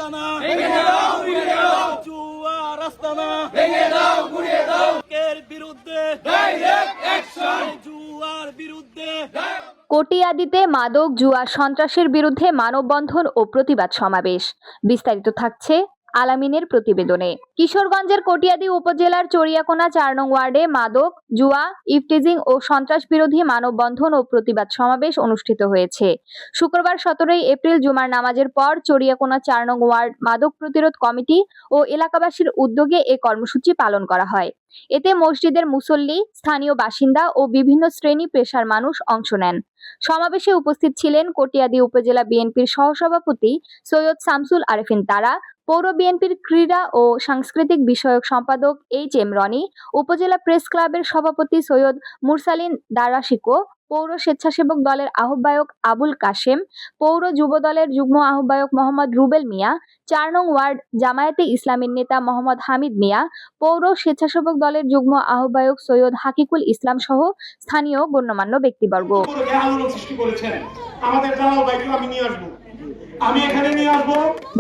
আস্তানা ভেঙে দাও, গুড়িয়ে দাও, জুয়ার আস্তানা ভেঙে দাও, গুড়িয়ে দাও, এর বিরুদ্ধে ডাইরেক্ট অ্যাকশন, জুয়ার বিরুদ্ধে। কটিয়াদীতে মাদক জুয়া সন্ত্রাসের বিরুদ্ধে মানববন্ধন ও প্রতিবাদ সমাবেশ। বিস্তারিত থাকছে আলামিনের প্রতিবেদনে। কিশোরগঞ্জের কটিয়াদী উপজেলার চরিয়াকোনা ৪ নং ওয়ার্ডে মাদক জুয়া ইফটিজিং ও সন্ত্রাস বিরোধী মানববন্ধন ও প্রতিবাদ সমাবেশ অনুষ্ঠিত হয়েছে। শুক্রবার ১৭ এপ্রিল জুমার নামাজের পর চরিয়াকোনা ৪ নং ওয়ার্ড মাদক প্রতিরোধ কমিটি ও এলাকাবাসীর উদ্যোগে এ কর্মসূচি পালন করা হয়। এতে মসজিদের মুসল্লি, স্থানীয় বাসিন্দা ও বিভিন্ন শ্রেণী পেশার মানুষ অংশ নেন। সমাবেশে উপস্থিত ছিলেন কটিয়াদী উপজেলা বিএনপির সহসভাপতি সৈয়দ শামসুল আরেফিন তারা, পৌর বিএনপির ক্রীড়া ও সাংস্কৃতিক বিষয়ক সম্পাদক এইচ.এম. রনি, উপজেলা প্রেস ক্লাবের সভাপতি সৈয়দ মুরসালিন দারাশিকো, পৌর স্বেচ্ছাসেবক দলের আহ্বায়ক আবুল কাশেম, পৌর যুব দলের যুগ্ম আহ্বায়ক মোহাম্মদ রুবেল মিয়া, ৪ নং ওয়ার্ড জামায়াতে ইসলামীর নেতা মোহাম্মদ হামিদ মিয়া, পৌর স্বেচ্ছাসেবক দলের যুগ্ম আহ্বায়ক সৈয়দ হাকিকুল ইসলাম সহ স্থানীয় গণ্যমান্য ব্যক্তিবর্গ।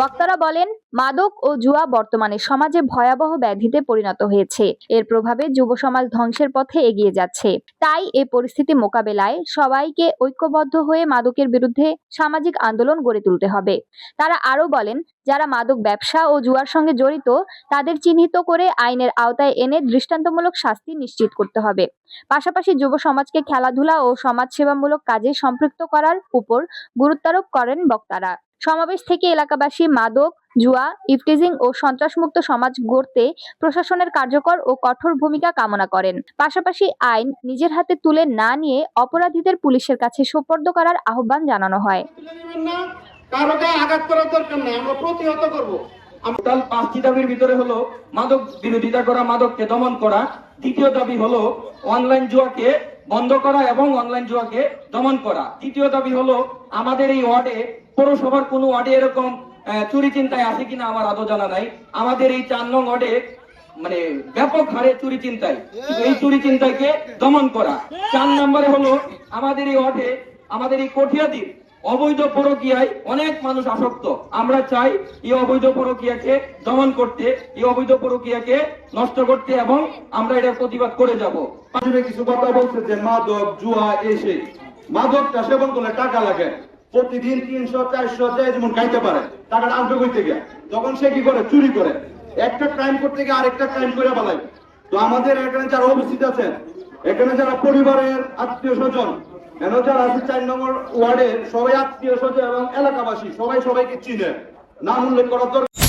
বক্তারা বলেন, মাদক ও জুয়া বর্তমানে সমাজে ভয়াবহ ব্যাধিতে পরিণত হয়েছে। এর প্রভাবে যুব সমাজ ধ্বংসের পথে এগিয়ে যাচ্ছে। তাই এই পরিস্থিতি মোকাবেলায় সবাইকে ঐক্যবদ্ধ হয়ে মাদকের বিরুদ্ধে সামাজিক আন্দোলন গড়ে তুলতে হবে। তারা আরো বলেন, যারা মাদক ব্যবসা ও জুয়ার সঙ্গে জড়িত তাদের চিহ্নিত করে আইনের আওতায় এনে দৃষ্টান্তমূলক শাস্তি নিশ্চিত করতে হবে। পাশাপাশি যুব সমাজকে খেলাধুলা ও সমাজসেবামূলক কাজে সম্পৃক্ত করার উপর গুরুত্বারোপ করেন বক্তারা। সমাবেশ থেকে এলাকাবাসী মাদক, জুয়া, ইফটিজিং ও সন্ত্রাসমুক্ত সমাজ গড়তে প্রশাসনের কার্যকর ও কঠোর ভূমিকা কামনা করেন। পাশাপাশি আইন নিজের হাতে তুলে না নিয়ে অপরাধীদের পুলিশের কাছে সোপর্দ করার আহ্বান জানানো হয়। টোটাল 5টি দাবির ভিতরে হলো মাদক বিরোধিতা করা, মাদককে দমন করা। দ্বিতীয় দাবি হলো অনলাইন জুয়াকে বন্ধ করা এবং অনলাইন জুয়াকে দমন করা। তৃতীয় দাবি হলো আমাদের এই ওয়ার্ডে, পৌরসভার কোন ওয়ার্ডে এরকম চুরি চিন্তায় আছে কিনা আমার আদৌ জানা নাই। আমাদের এই 4 নং ওয়ার্ডে মানে ব্যাপক হারে চুরি চিন্তায়, এই চুরি চিন্তাকে দমন করা। 4 নম্বরে হলো আমাদের এই ওয়ার্ডে, আমাদের এই কটিয়াদীর অবৈধ পরকীয়ায় অনেক মানুষ আসক্ত। আমরা চাই এই অবৈধ পরকীয়াকে দমন করতে, এই অবৈধ পরকীয়াকে নষ্ট করতে এবং আমরা এটার প্রতিবাদ করে যাব। কিছু কথা বলছে যে মাদক জুয়া এসে মাদকটা সেবন করলে টাকা লাগে, প্রতিদিন 300-400 যেমন খাইতে পারে, টাকাটা আনবে কই থেকে? তখন সে কি করে? চুরি করে। একটা ক্রাইম করতে গিয়ে আরেকটা ক্রাইম করে ফেলায়। তো আমাদের এখানে যারা উপস্থিত আছেন, এখানে যারা পরিবারের আত্মীয় স্বজন, যারা আছে 4 নম্বর ওয়ার্ডের সবাই আত্মীয় স্বজন এবং এলাকাবাসী সবাই সবাইকে চিনে, নাম উল্লেখ করার দরকার।